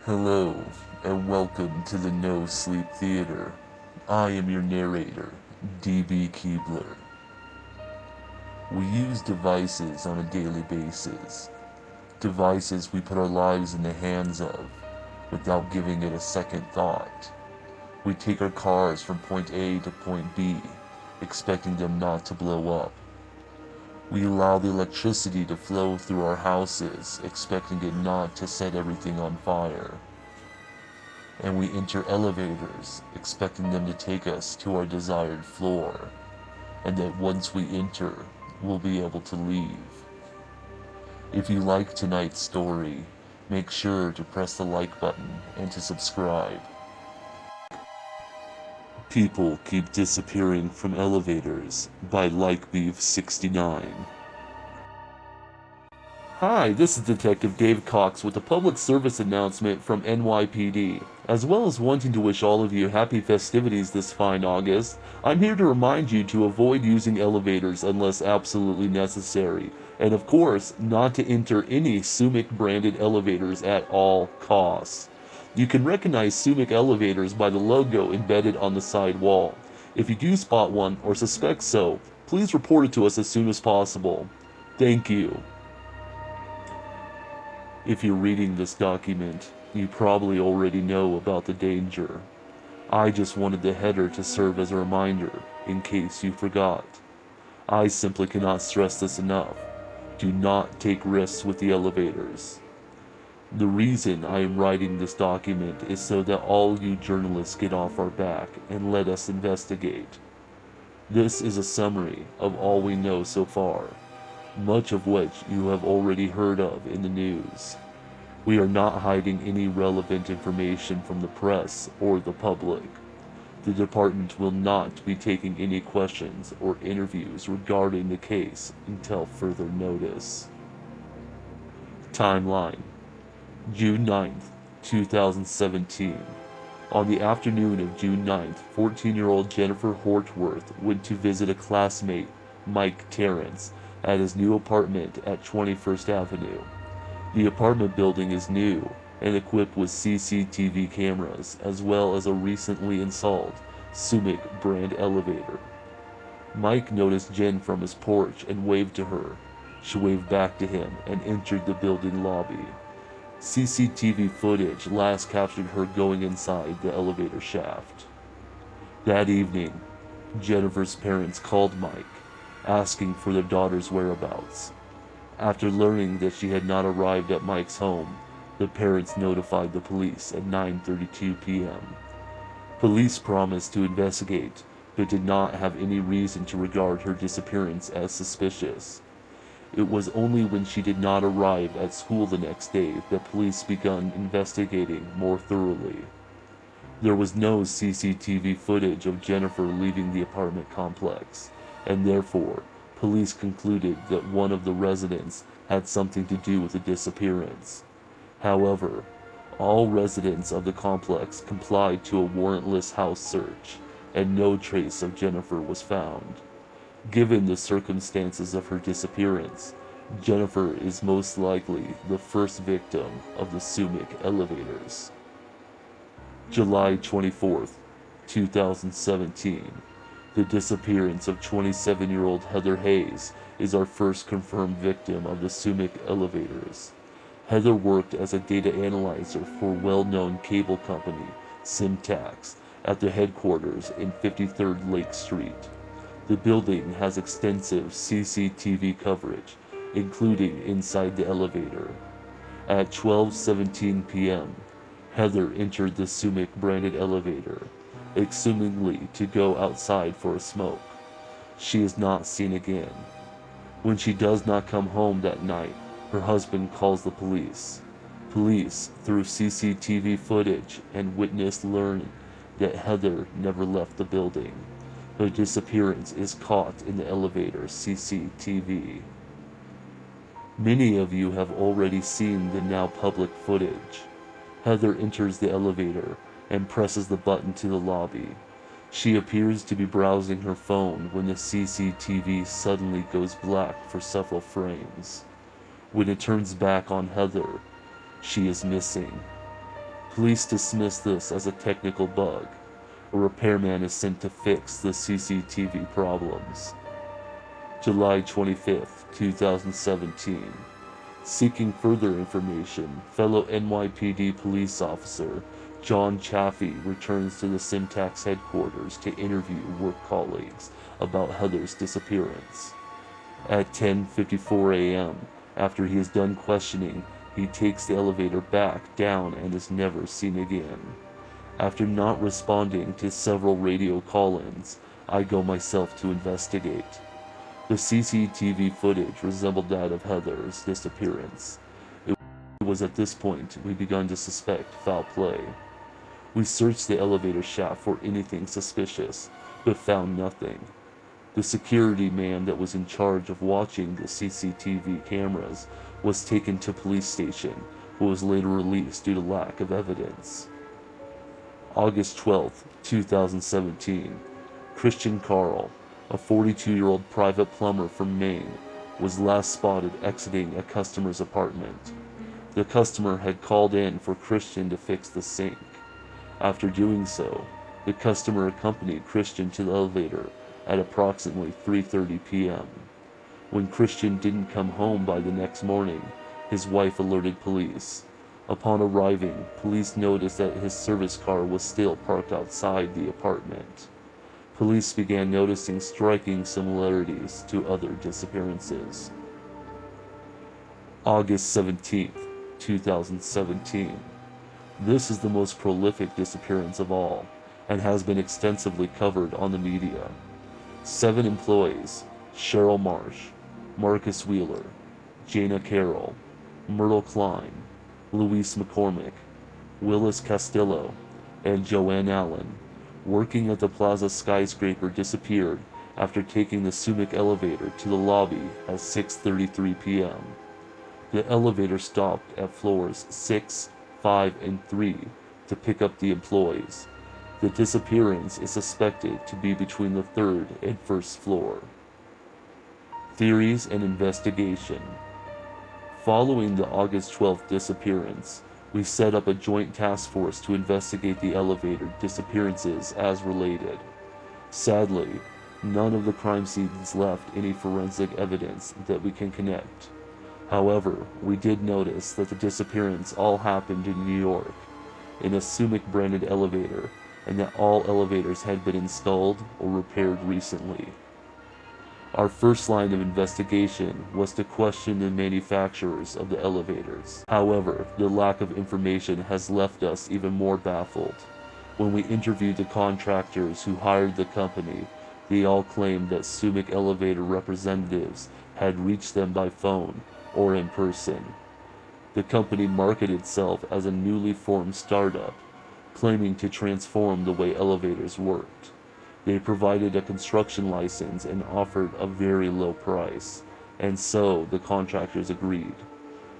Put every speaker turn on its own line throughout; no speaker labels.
Hello, and welcome to the No Sleep Theater. I am your narrator, DB Keebler. We use devices on a daily basis. Devices we put our lives in the hands of without giving it a second thought. We take our cars from point A to point B, expecting them not to blow up. We allow the electricity to flow through our houses, expecting it not to set everything on fire. And we enter elevators, expecting them to take us to our desired floor, and that once we enter, we'll be able to leave. If you like tonight's story, make sure to press the like button and to subscribe. People Keep Disappearing from Elevators by LikeBeef69. Hi, this is Detective Dave Cox with a public service announcement from NYPD. As well as wanting to wish all of you happy festivities this fine August, I'm here to remind you to avoid using elevators unless absolutely necessary, and of course, not to enter any Sumic branded elevators at all costs. You can recognize Sumic elevators by the logo embedded on the side wall. If you do spot one or suspect so, please report it to us as soon as possible. Thank you. If you're reading this document, you probably already know about the danger. I just wanted the header to serve as a reminder, in case you forgot. I simply cannot stress this enough. Do not take risks with the elevators. The reason I am writing this document is so that all you journalists get off our back and let us investigate. This is a summary of all we know so far, much of which you have already heard of in the news. We are not hiding any relevant information from the press or the public. The department will not be taking any questions or interviews regarding the case until further notice. Timeline: June 9th, 2017. On the afternoon of June 9th, 14-year-old Jennifer Hortworth went to visit a classmate, Mike Terrence, at his new apartment at 21st Avenue. The apartment building is new and equipped with CCTV cameras as well as a recently installed Sumic brand elevator. Mike noticed Jen from his porch and waved to her. She waved back to him and entered the building lobby. CCTV footage last captured her going inside the elevator shaft. That evening, Jennifer's parents called Mike, asking for their daughter's whereabouts. After learning that she had not arrived at Mike's home, the parents notified the police at 9:32 p.m. Police promised to investigate, but did not have any reason to regard her disappearance as suspicious. It was only when she did not arrive at school the next day that police began investigating more thoroughly. There was no CCTV footage of Jennifer leaving the apartment complex, and therefore, police concluded that one of the residents had something to do with the disappearance. However, all residents of the complex complied to a warrantless house search, and no trace of Jennifer was found. Given the circumstances of her disappearance, Jennifer is most likely the first victim of the Sumic elevators. July 24th, 2017. The disappearance of 27-year-old Heather Hayes is our first confirmed victim of the Sumic elevators. Heather worked as a data analyzer for well-known cable company, Simtax, at their headquarters in 53rd Lake Street. The building has extensive CCTV coverage, including inside the elevator. At 12:17 p.m., Heather entered the Sumic branded elevator, assumingly to go outside for a smoke. She is not seen again. When she does not come home that night, her husband calls the police. Police, through CCTV footage and witness, learn that Heather never left the building. Her disappearance is caught in the elevator CCTV. Many of you have already seen the now public footage. Heather enters the elevator and presses the button to the lobby. She appears to be browsing her phone when the CCTV suddenly goes black for several frames. When it turns back on Heather, she is missing. Police dismiss this as a technical bug. A repairman is sent to fix the CCTV problems. July 25, 2017. Seeking further information, fellow NYPD police officer John Chaffee returns to the Syntax headquarters to interview work colleagues about Heather's disappearance. At 10:54 a.m., after he is done questioning, he takes the elevator back down and is never seen again. After not responding to several radio call-ins, I go myself to investigate. The CCTV footage resembled that of Heather's disappearance. It was at this point we began to suspect foul play. We searched the elevator shaft for anything suspicious, but found nothing. The security man that was in charge of watching the CCTV cameras was taken to police station, but was later released due to lack of evidence. August 12, 2017. Christian Carl, a 42-year-old private plumber from Maine, was last spotted exiting a customer's apartment. The customer had called in for Christian to fix the sink. After doing so, the customer accompanied Christian to the elevator at approximately 3:30 p.m. When Christian didn't come home by the next morning, his wife alerted police. Upon arriving, police noticed that his service car was still parked outside the apartment. Police began noticing striking similarities to other disappearances. August 17, 2017. This is the most prolific disappearance of all, and has been extensively covered on the media. 7 employees, Cheryl Marsh, Marcus Wheeler, Jana Carroll, Myrtle Klein, Luis McCormick, Willis Castillo, and Joanne Allen, working at the Plaza skyscraper, disappeared after taking the Sumic elevator to the lobby at 6:33 p.m. The elevator stopped at floors 6, 5, and 3 to pick up the employees. The disappearance is suspected to be between the 3rd and 1st floor. Theories and investigation. Following the August 12th disappearance, we set up a joint task force to investigate the elevator disappearances as related. Sadly, none of the crime scenes left any forensic evidence that we can connect. However, we did notice that the disappearance all happened in New York, in a Sumic branded elevator, and that all elevators had been installed or repaired recently. Our first line of investigation was to question the manufacturers of the elevators. However, the lack of information has left us even more baffled. When we interviewed the contractors who hired the company, they all claimed that Sumic elevator representatives had reached them by phone or in person. The company marketed itself as a newly formed startup, claiming to transform the way elevators worked. They provided a construction license and offered a very low price, and so the contractors agreed.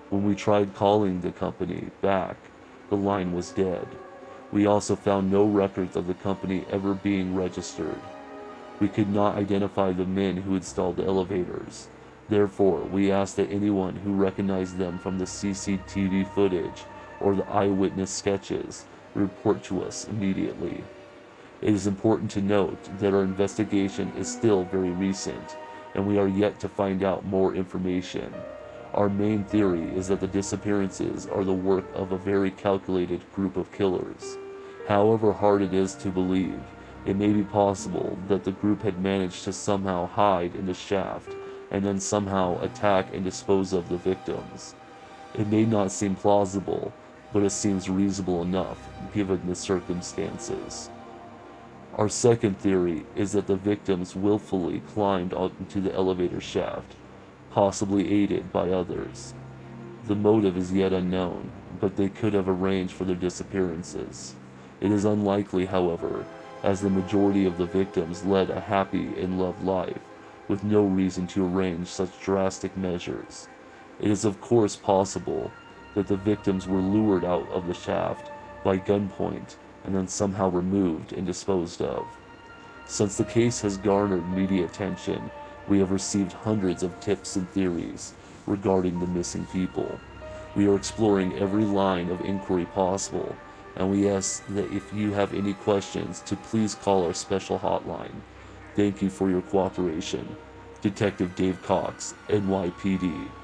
When we tried calling the company back, the line was dead. We also found no records of the company ever being registered. We could not identify the men who installed the elevators. Therefore, we asked that anyone who recognized them from the CCTV footage or the eyewitness sketches report to us immediately. It is important to note that our investigation is still very recent, and we are yet to find out more information. Our main theory is that the disappearances are the work of a very calculated group of killers. However hard it is to believe, it may be possible that the group had managed to somehow hide in the shaft and then somehow attack and dispose of the victims. It may not seem plausible, but it seems reasonable enough given the circumstances. Our second theory is that the victims willfully climbed onto the elevator shaft, possibly aided by others. The motive is yet unknown, but they could have arranged for their disappearances. It is unlikely, however, as the majority of the victims led a happy and loved life, with no reason to arrange such drastic measures. It is of course possible that the victims were lured out of the shaft by gunpoint and then somehow removed and disposed of. Since the case has garnered media attention, we have received hundreds of tips and theories regarding the missing people. We are exploring every line of inquiry possible and we ask that if you have any questions to please call our special hotline. Thank you for your cooperation. Detective Dave Cox, NYPD.